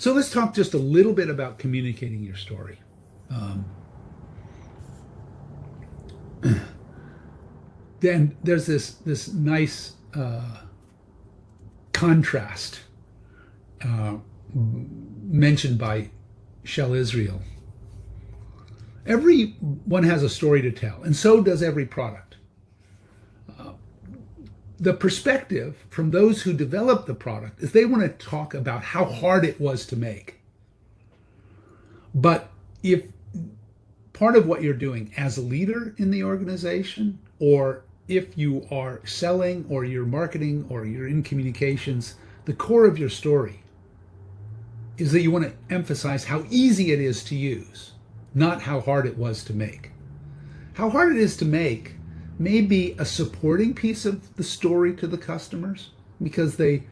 So let's talk just a little bit about communicating your story. Um, then there's this nice contrast uh, mentioned by Shel Israel. Everyone has a story to tell, and so does every product. The perspective from those who develop the product is they want to talk about how hard it was to make. But if part of what you're doing as a leader in the organization, or if you are selling or you're marketing or you're in communications, the core of your story is that you want to emphasize how easy it is to use, not how hard it was to make. How hard it is to make may be a supporting piece of the story to the customers, because you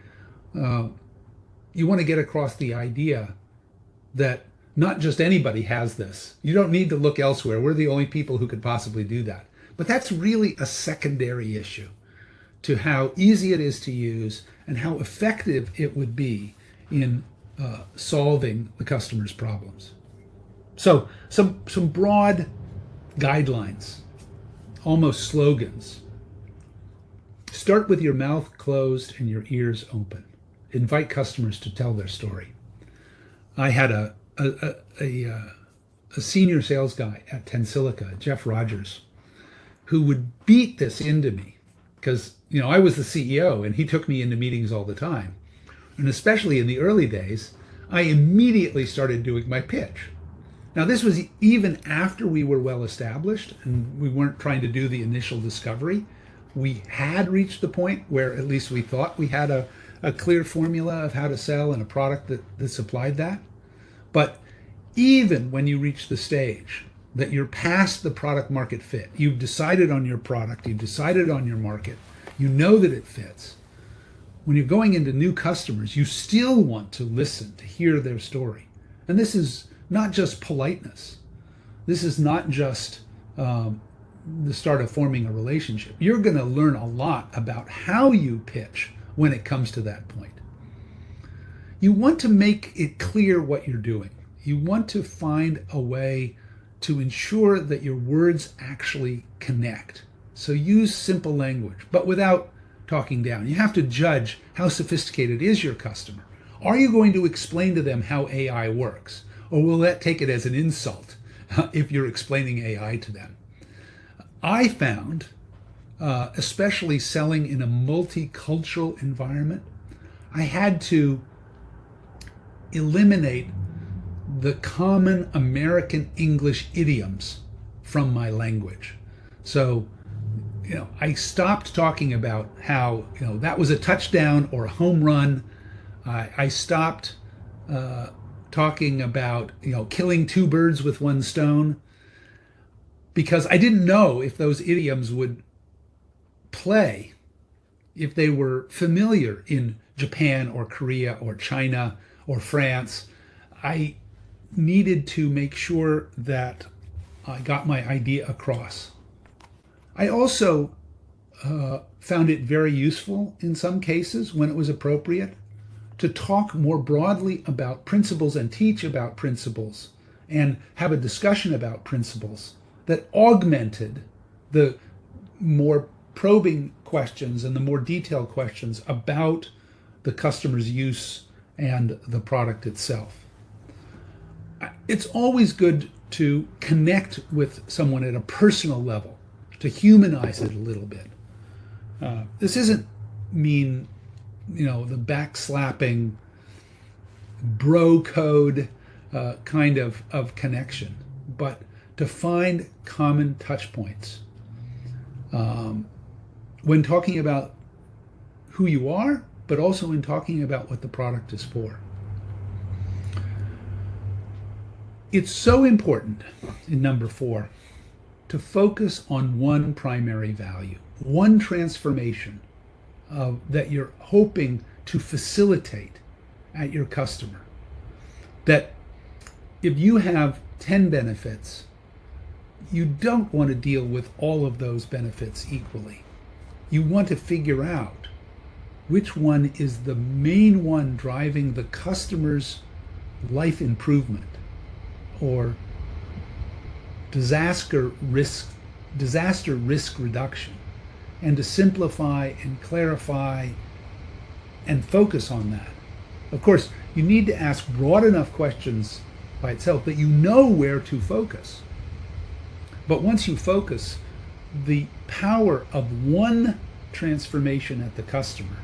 want to get across the idea that not just anybody has this. You don't need to look elsewhere. We're the only people who could possibly do that. But that's really a secondary issue to how easy it is to use and how effective it would be in solving the customer's problems. So some broad guidelines, almost slogans. Start with your mouth closed and your ears open. Invite customers to tell their story. I had a senior sales guy at Tensilica, Jeff Rogers, who would beat this into me because I was the CEO and he took me into meetings all the time. And especially in the early days, I immediately started doing my pitch. Now, this was even after we were well established and we weren't trying to do the initial discovery. We had reached the point where at least we thought we had a clear formula of how to sell and a product that supplied that. But even when you reach the stage that you're past the product market fit, you've decided on your product, you've decided on your market, you know that it fits. When you're going into new customers, you still want to listen, to hear their story. And this is not just politeness. This is not just the start of forming a relationship. You're going to learn a lot about how you pitch when it comes to that point. You want to make it clear what you're doing. You want to find a way to ensure that your words actually connect. So use simple language, but without talking down. You have to judge how sophisticated is your customer. Are you going to explain to them how AI works? Or will that take it as an insult if you're explaining AI to them? I found, especially selling in a multicultural environment, I had to eliminate the common American English idioms from my language. So, I stopped talking about how, that was a touchdown or a home run. I stopped talking about, killing two birds with one stone, because I didn't know if those idioms would play, if they were familiar in Japan or Korea or China or France. I needed to make sure that I got my idea across. I also found it very useful in some cases when it was appropriate to talk more broadly about principles and teach about principles and have a discussion about principles that augmented the more probing questions and the more detailed questions about the customer's use and the product itself. It's always good to connect with someone at a personal level, to humanize it a little bit. This isn't mean, the backslapping bro code kind of connection, but to find common touch points. When talking about who you are, but also in talking about what the product is for. It's so important in number 4 to focus on one primary value, one transformation that you're hoping to facilitate at your customer. That if you have 10 benefits, you don't want to deal with all of those benefits equally. You want to figure out which one is the main one driving the customer's life improvement or disaster risk reduction, and to simplify and clarify and focus on that. Of course, you need to ask broad enough questions by itself that you know where to focus. But once you focus, the power of one transformation at the customer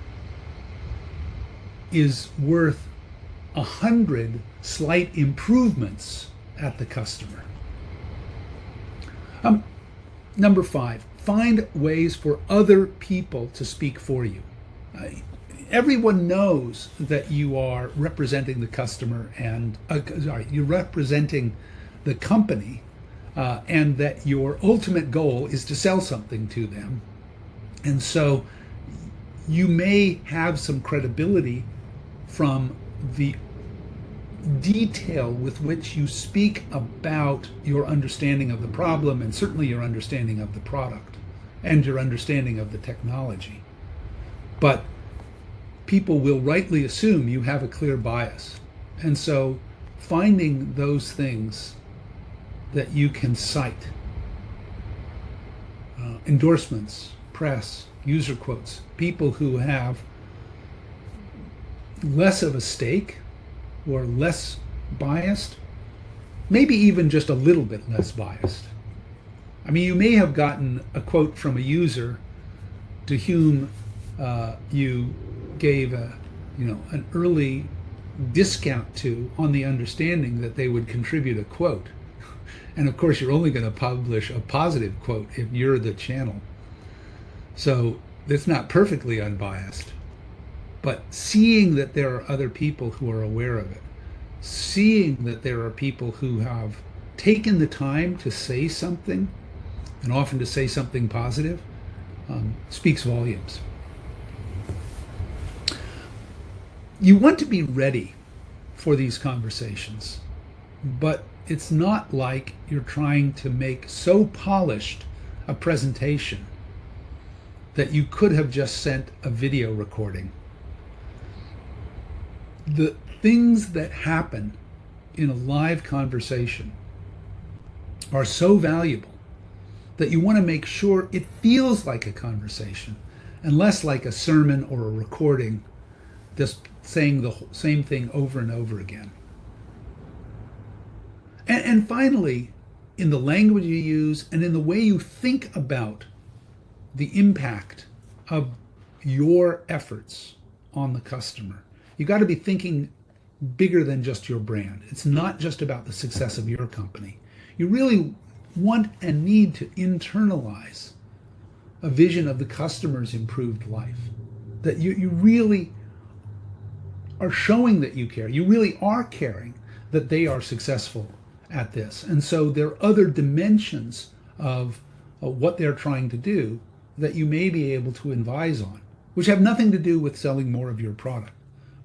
is worth 100 slight improvements at the customer. Number 5, find ways for other people to speak for you. Everyone knows that you are representing the customer and you're representing the company, and that your ultimate goal is to sell something to them. And so you may have some credibility from the detail with which you speak about your understanding of the problem, and certainly your understanding of the product and your understanding of the technology. But people will rightly assume you have a clear bias. And so finding those things that you can cite, endorsements, press, user quotes, people who have less of a stake or less biased, maybe even just a little bit less biased. I mean, you may have gotten a quote from a user to whom you gave an early discount to, on the understanding that they would contribute a quote. And of course, you're only going to publish a positive quote if you're the channel. So it's not perfectly unbiased. But seeing that there are other people who are aware of it, seeing that there are people who have taken the time to say something, and often to say something positive, speaks volumes. You want to be ready for these conversations, but it's not like you're trying to make so polished a presentation that you could have just sent a video recording. The things that happen in a live conversation are so valuable that you want to make sure it feels like a conversation and less like a sermon or a recording, just saying the same thing over and over again. And finally, in the language you use and in the way you think about the impact of your efforts on the customer. You got to be thinking bigger than just your brand. It's not just about the success of your company. You really want and need to internalize a vision of the customer's improved life. That you really are showing that you care. You really are caring that they are successful at this. And so there are other dimensions of what they're trying to do that you may be able to advise on, which have nothing to do with selling more of your product,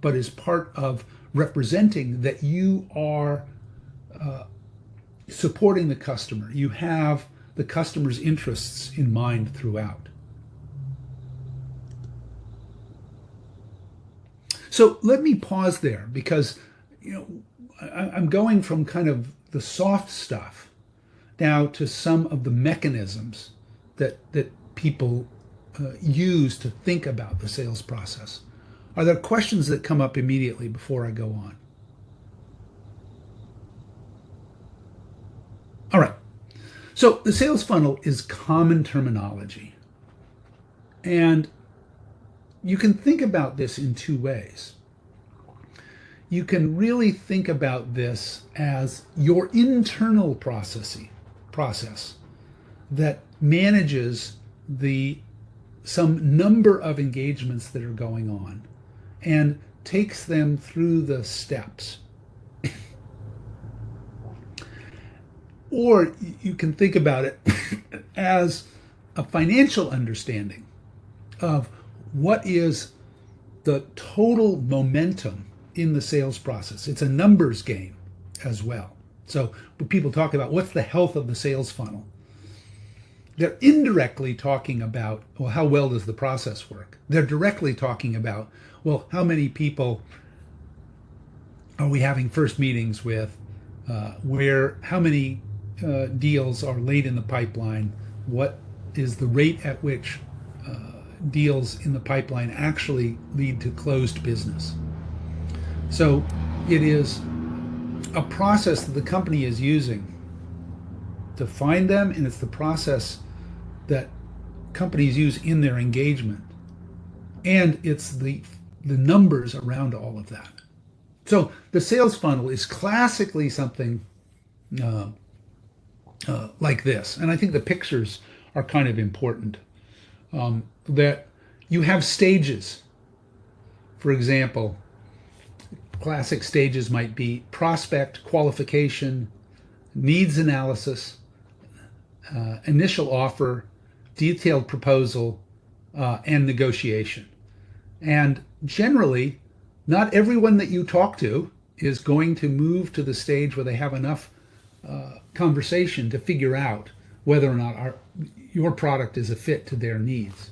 but is part of representing that you are supporting the customer. You have the customer's interests in mind throughout. So let me pause there, because I'm going from kind of the soft stuff now to some of the mechanisms that people use to think about the sales process. Are there questions that come up immediately before I go on? All right. So the sales funnel is common terminology. And you can think about this in two ways. You can really think about this as your internal process that manages some number of engagements that are going on and takes them through the steps. Or you can think about it as a financial understanding of what is the total momentum in the sales process. It's a numbers game as well. So when people talk about what's the health of the sales funnel, they're indirectly talking about, well, how well does the process work? They're directly talking about, well, how many people are we having first meetings with? How many deals are late in the pipeline? What is the rate at which deals in the pipeline actually lead to closed business? So it is a process that the company is using to find them, and it's the process that companies use in their engagement, and it's the numbers around all of that. So the sales funnel is classically something like this, and I think the pictures are kind of important. That you have stages. For example, classic stages might be prospect, qualification, needs analysis, initial offer, detailed proposal, and negotiation. And generally, not everyone that you talk to is going to move to the stage where they have enough conversation to figure out whether or not your product is a fit to their needs.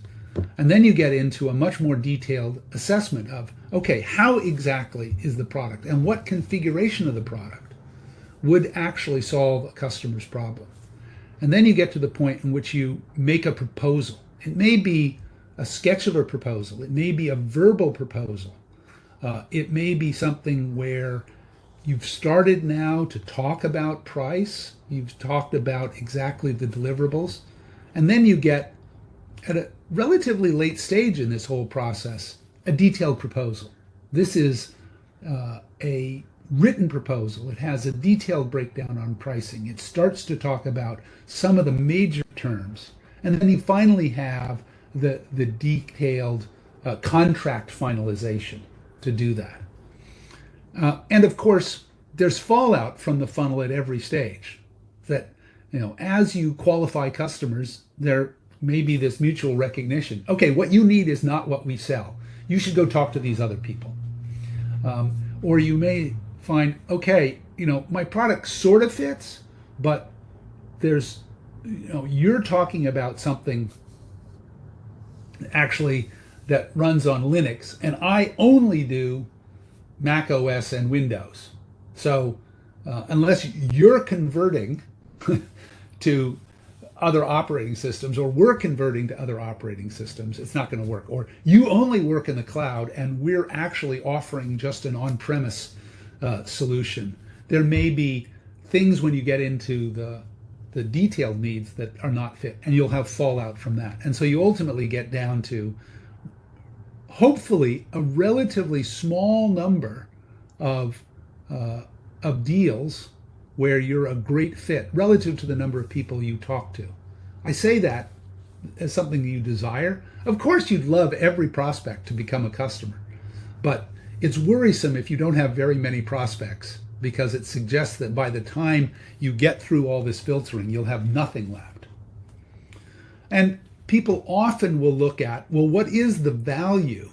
And then you get into a much more detailed assessment of, okay, how exactly is the product and what configuration of the product would actually solve a customer's problem. And then you get to the point in which you make a proposal. It may be a sketch of a proposal. It may be a verbal proposal. It may be something where you've started now to talk about price. You've talked about exactly the deliverables. And then you get, at a relatively late stage in this whole process, a detailed proposal. This is a written proposal. It has a detailed breakdown on pricing. It starts to talk about some of the major terms. And then you finally have the detailed contract finalization to do that. And of course, there's fallout from the funnel at every stage. That, as you qualify customers, there may be this mutual recognition. Okay, what you need is not what we sell. You should go talk to these other people. Or you may find, okay, my product sort of fits, but there's, you're talking about something actually that runs on Linux, and I only do Mac OS and Windows. So unless you're converting to other operating systems, or we're converting to other operating systems, it's not going to work. Or you only work in the cloud, and we're actually offering just an on-premise solution. There may be things when you get into the detailed needs that are not fit, and you'll have fallout from that. And so you ultimately get down to, hopefully, a relatively small number of deals where you're a great fit relative to the number of people you talk to. I say that as something you desire. Of course, you'd love every prospect to become a customer, but it's worrisome if you don't have very many prospects, because it suggests that by the time you get through all this filtering, you'll have nothing left. And people often will look at, well, what is the value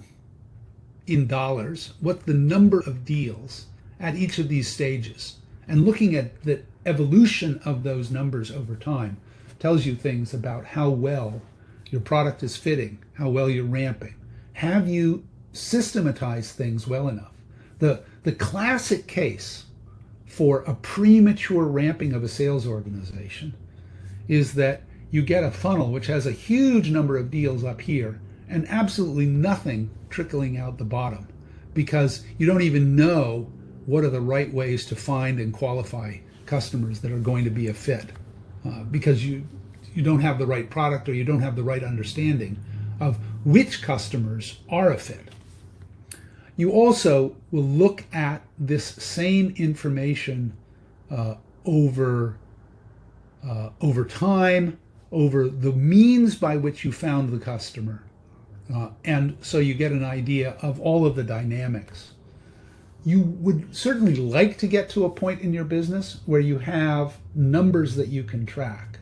in dollars? What's the number of deals at each of these stages? And looking at the evolution of those numbers over time tells you things about how well your product is fitting, how well you're ramping. Have you systematized things well enough? The classic case for a premature ramping of a sales organization is that you get a funnel which has a huge number of deals up here and absolutely nothing trickling out the bottom, because you don't even know what are the right ways to find and qualify customers that are going to be a fit, because you don't have the right product, or you don't have the right understanding of which customers are a fit. You also will look at this same information over time, over the means by which you found the customer. And so you get an idea of all of the dynamics. You would certainly like to get to a point in your business where you have numbers that you can track,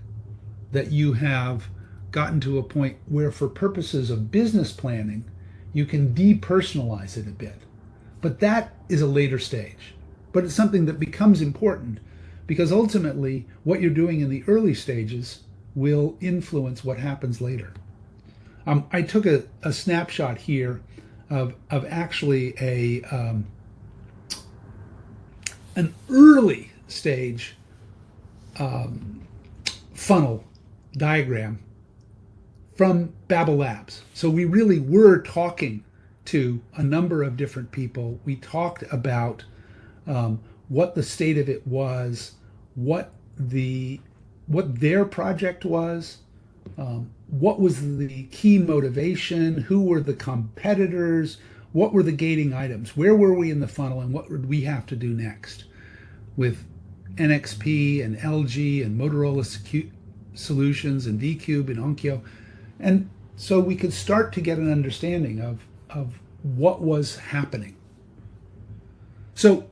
that you have gotten to a point where, for purposes of business planning, you can depersonalize it a bit. But that is a later stage. But it's something that becomes important, because ultimately what you're doing in the early stages will influence what happens later. I took a snapshot here of actually an early stage funnel diagram from Babel Labs. So we really were talking to a number of different people. We talked about what the state of it was, what their project was, what was the key motivation, who were the competitors, what were the gating items, where were we in the funnel, and what would we have to do next with NXP and LG and Motorola Solutions and V-Cube and Onkyo. And so we could start to get an understanding of what was happening. So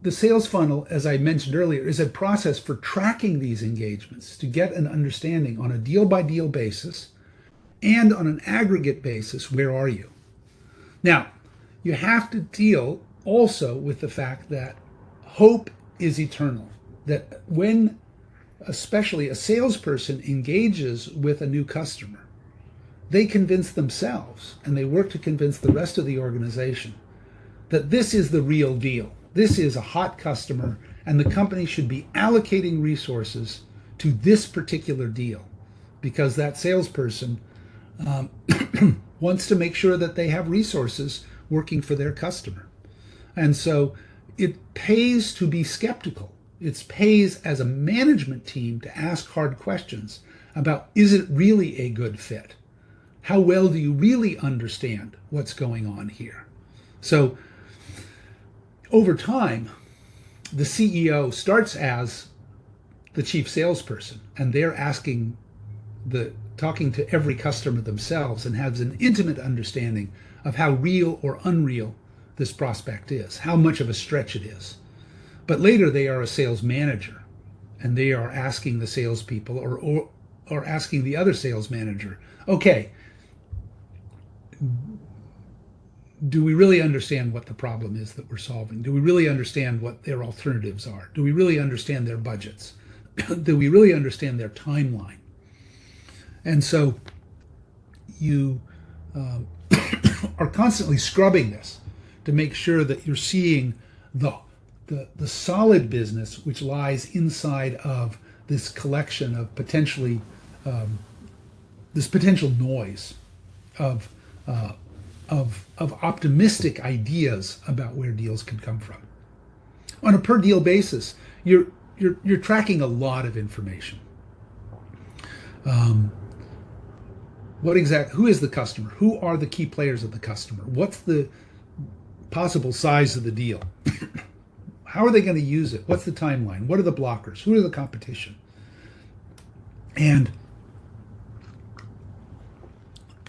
the sales funnel, as I mentioned earlier, is a process for tracking these engagements to get an understanding on a deal-by-deal basis and on an aggregate basis, where are you? Now, you have to deal also with the fact that hope is eternal, that when especially a salesperson engages with a new customer, they convince themselves and they work to convince the rest of the organization that this is the real deal. This is a hot customer and the company should be allocating resources to this particular deal because that salesperson wants to make sure that they have resources working for their customer. And so it pays to be skeptical. It pays as a management team to ask hard questions about, is it really a good fit? How well do you really understand what's going on here? So over time, the CEO starts as the chief salesperson, and they're talking to every customer themselves and has an intimate understanding of how real or unreal this prospect is, how much of a stretch it is. But later they are a sales manager, and they are asking the salespeople or asking the other sales manager, okay, do we really understand what the problem is that we're solving? Do we really understand what their alternatives are? Do we really understand their budgets? Do we really understand their timeline? And so you are constantly scrubbing this to make sure that you're seeing the solid business which lies inside of this collection of potentially this potential noise of optimistic ideas about where deals could come from. On a per deal basis, you're tracking a lot of information. Who is the customer? Who are the key players of the customer? What's the possible size of the deal? How are they going to use it? What's the timeline? What are the blockers? Who are the competition? And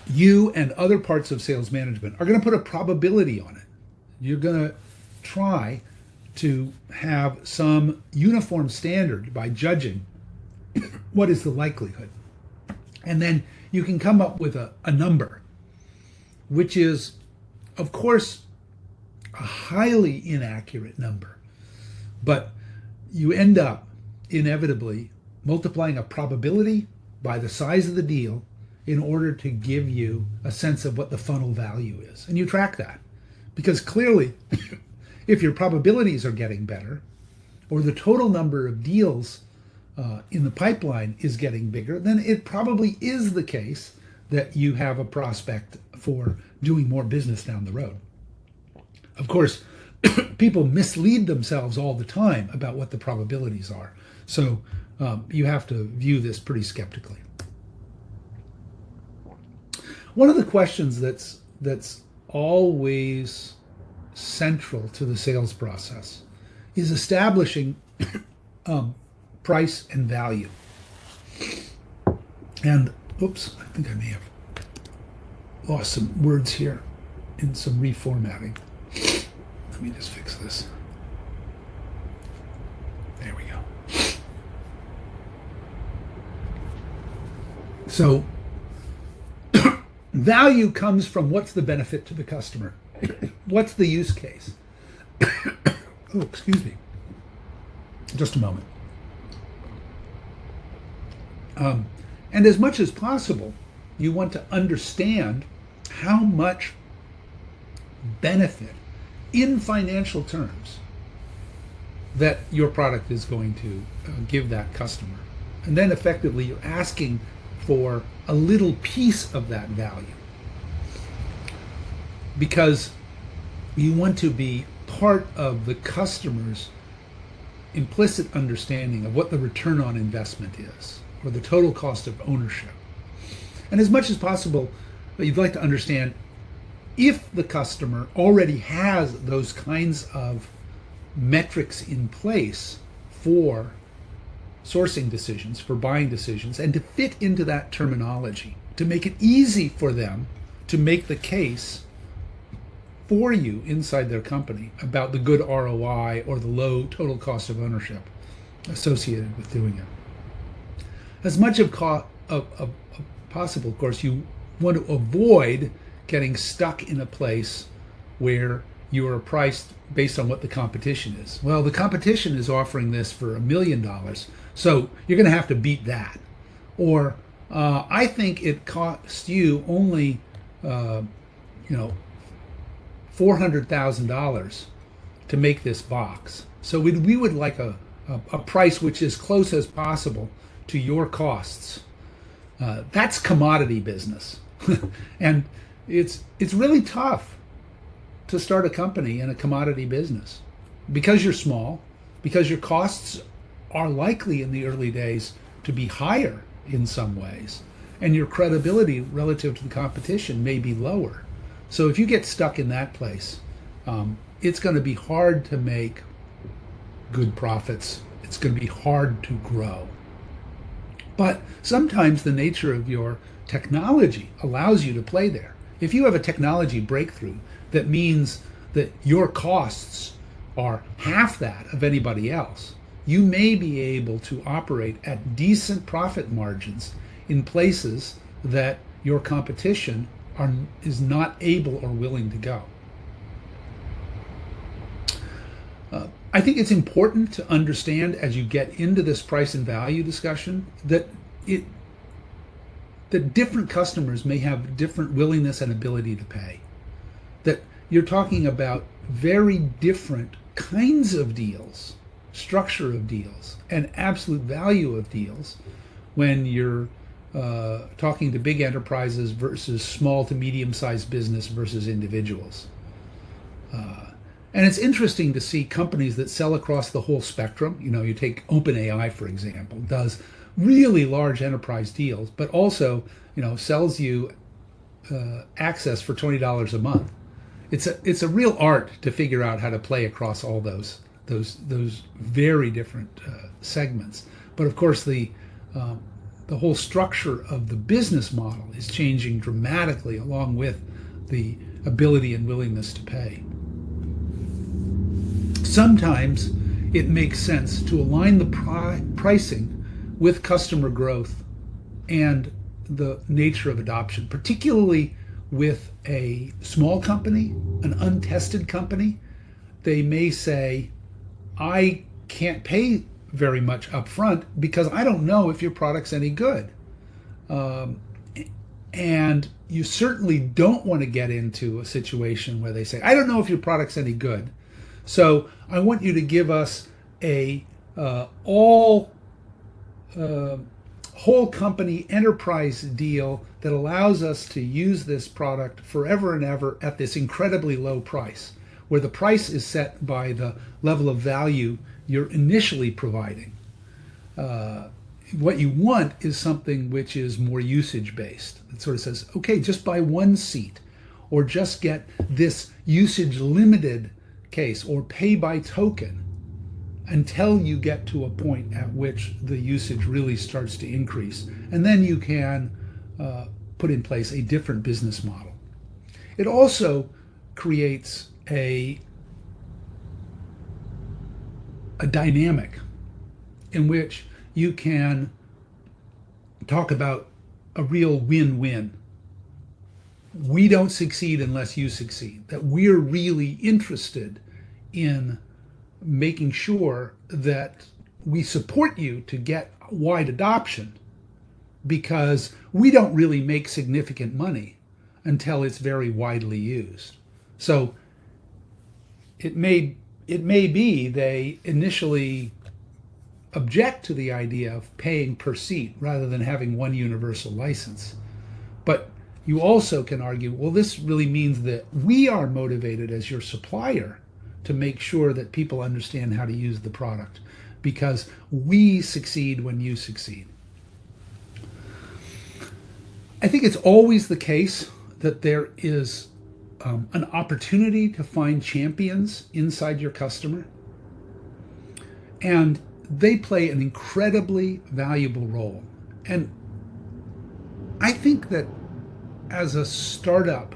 you and other parts of sales management are going to put a probability on it. You're going to try to have some uniform standard by judging what is the likelihood. And then you can come up with a number, which is, of course, a highly inaccurate number. But you end up inevitably multiplying a probability by the size of the deal in order to give you a sense of what the funnel value is. And you track that. Because clearly, if your probabilities are getting better, or the total number of deals in the pipeline is getting bigger, then it probably is the case that you have a prospect for doing more business down the road. Of course, people mislead themselves all the time about what the probabilities are. So you have to view this pretty skeptically. One of the questions that's always central to the sales process is establishing price and value. And oops, I think I may have lost some words here in some reformatting. Let me just fix this. There we go. So value comes from what's the benefit to the customer? What's the use case? Oh, excuse me. Just a moment. And as much as possible, you want to understand how much benefit in financial terms that your product is going to give that customer. And then effectively you're asking for a little piece of that value because you want to be part of the customer's implicit understanding of what the return on investment is or the total cost of ownership. And as much as possible, you'd like to understand if the customer already has those kinds of metrics in place for sourcing decisions, for buying decisions, and to fit into that terminology, to make it easy for them to make the case for you inside their company about the good ROI or the low total cost of ownership associated with doing it. As much of possible, of course, you want to avoid getting stuck in a place where you are priced based on what the competition is. Well, the competition is offering this for $1 million, so you're going to have to beat that. Or I think it costs you only, $400,000 to make this box. So we would like a price which is close as possible to your costs. That's commodity business. And it's really tough to start a company in a commodity business because you're small, because your costs are likely in the early days to be higher in some ways, and your credibility relative to the competition may be lower. So if you get stuck in that place, it's going to be hard to make good profits. It's going to be hard to grow. But sometimes the nature of your technology allows you to play there. If you have a technology breakthrough that means that your costs are half that of anybody else, you may be able to operate at decent profit margins in places that your competition is not able or willing to go. I think it's important to understand as you get into this price and value discussion that different customers may have different willingness and ability to pay. That you're talking about very different kinds of deals, structure of deals, and absolute value of deals when you're talking to big enterprises versus small to medium-sized business versus individuals. And it's interesting to see companies that sell across the whole spectrum. You take OpenAI, for example, does really large enterprise deals, but also, sells you access for $20 a month. It's a real art to figure out how to play across all those very different segments. But of course, the whole structure of the business model is changing dramatically along with the ability and willingness to pay. Sometimes it makes sense to align the pricing with customer growth and the nature of adoption, particularly with a small company, an untested company. They may say, I can't pay very much upfront because I don't know if your product's any good. And you certainly don't want to get into a situation where they say, I don't know if your product's any good, so I want you to give us a whole company enterprise deal that allows us to use this product forever and ever at this incredibly low price, where the price is set by the level of value you're initially providing. What you want is something which is more usage-based. It sort of says, okay, just buy one seat, or just get this usage-limited case, or pay by token, until you get to a point at which the usage really starts to increase. And then you can put in place a different business model. It also creates a dynamic in which you can talk about a real win-win. We don't succeed unless you succeed. That we're really interested in making sure that we support you to get wide adoption, because we don't really make significant money until it's very widely used. So it may it may be they initially object to the idea of paying per seat rather than having one universal license. But you also can argue, well, this really means that we are motivated as your supplier to make sure that people understand how to use the product, because we succeed when you succeed. I think it's always the case that there is an opportunity to find champions inside your customer, and they play an incredibly valuable role. And I think that as a startup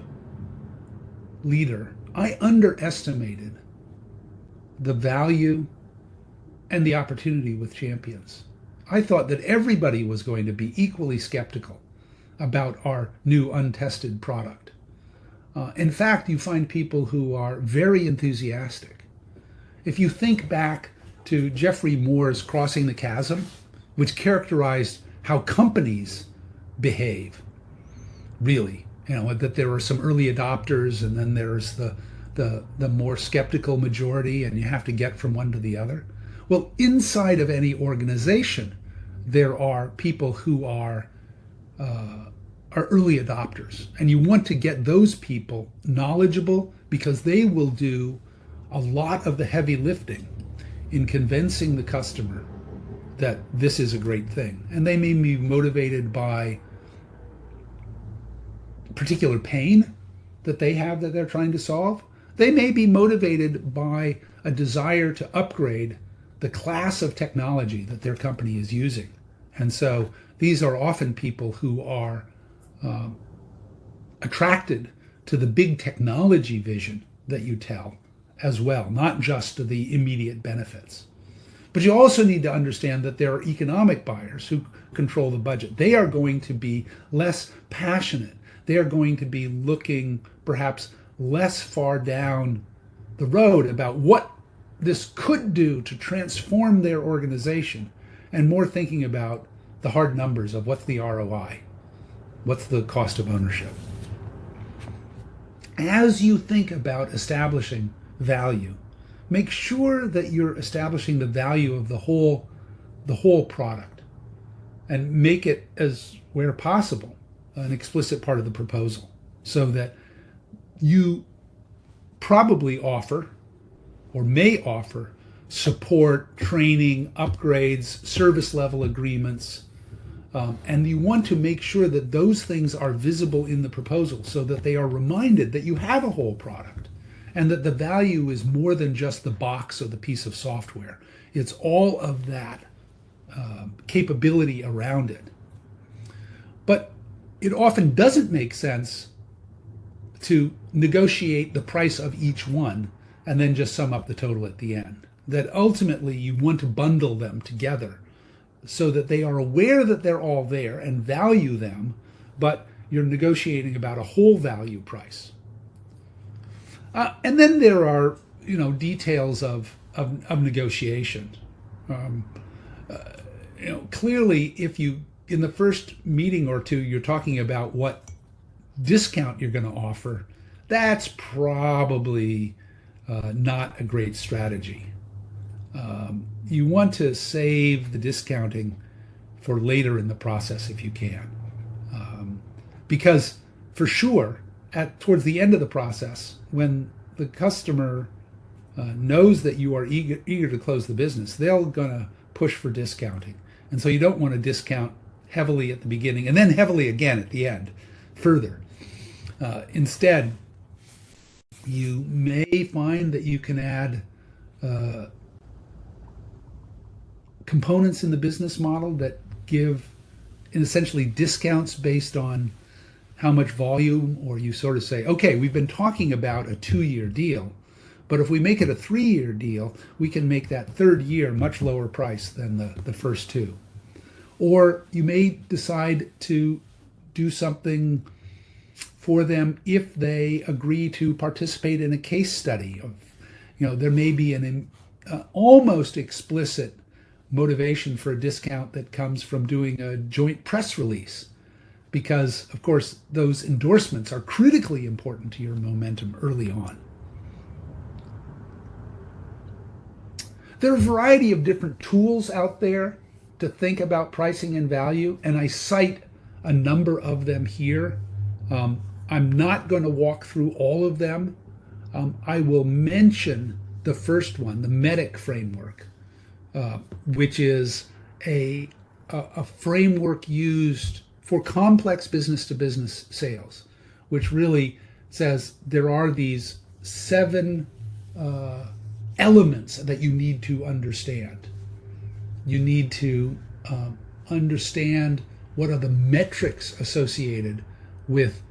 leader, I underestimated the value and the opportunity with champions. I thought that everybody was going to be equally skeptical about our new untested product. In fact, you find people who are very enthusiastic. If you think back to Geoffrey Moore's Crossing the Chasm, which characterized how companies behave, really, that there are some early adopters and then there's the more skeptical majority, and you have to get from one to the other. Well, inside of any organization, there are people who are early adopters, and you want to get those people knowledgeable, because they will do a lot of the heavy lifting in convincing the customer that this is a great thing. And they may be motivated by particular pain that they have that they're trying to solve. They may be motivated by a desire to upgrade the class of technology that their company is using. And so these are often people who are attracted to the big technology vision that you tell as well, not just to the immediate benefits. But you also need to understand that there are economic buyers who control the budget. They are going to be less passionate. They are going to be looking perhaps less far down the road about what this could do to transform their organization, and more thinking about the hard numbers of what's the ROI, what's the cost of ownership. As you think about establishing value, make sure that you're establishing the value of the whole product, and make it, as where possible, an explicit part of the proposal, so that you probably offer or may offer support, training, upgrades, service level agreements, and you want to make sure that those things are visible in the proposal, so that they are reminded that you have a whole product and that the value is more than just the box or the piece of software. It's all of that capability around it. But it often doesn't make sense to negotiate the price of each one and then just sum up the total at the end. That ultimately you want to bundle them together so that they are aware that they're all there and value them, but you're negotiating about a whole value price. And then there are, details of negotiation. Clearly, if you, in the first meeting or two, you're talking about what discount you're going to offer, that's probably not a great strategy. You want to save the discounting for later in the process if you can. Because for sure, towards the end of the process, when the customer knows that you are eager to close the business, they're going to push for discounting. And so you don't want to discount heavily at the beginning and then heavily again at the end further. Instead, you may find that you can add components in the business model that give essentially discounts based on how much volume, or you sort of say, okay, we've been talking about a 2-year deal, but if we make it a 3-year deal, we can make that third year much lower price than the first two. Or you may decide to do something for them if they agree to participate in a case study. There may be an almost explicit motivation for a discount that comes from doing a joint press release, because, of course, those endorsements are critically important to your momentum early on. There are a variety of different tools out there to think about pricing and value, and I cite a number of them here. I'm not going to walk through all of them. I will mention the first one, the MEDIC framework, which is a framework used for complex business-to-business sales, which really says there are these 7 elements that you need to understand. You need to understand what are the metrics associated with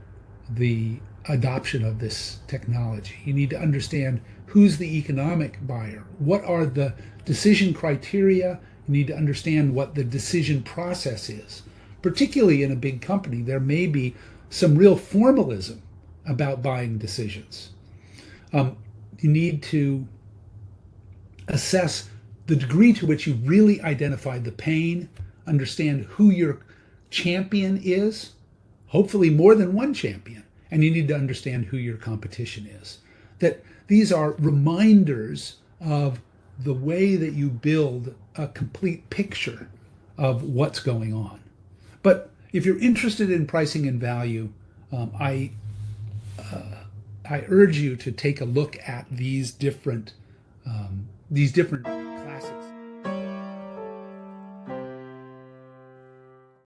the adoption of this technology. You need to understand who's the economic buyer, what are the decision criteria. You need to understand what the decision process is. Particularly in a big company, there may be some real formalism about buying decisions. You need to assess the degree to which you really identify the pain, understand who your champion is, hopefully more than one champion, and you need to understand who your competition is. That these are reminders of the way that you build a complete picture of what's going on. But if you're interested in pricing and value, I urge you to take a look at these different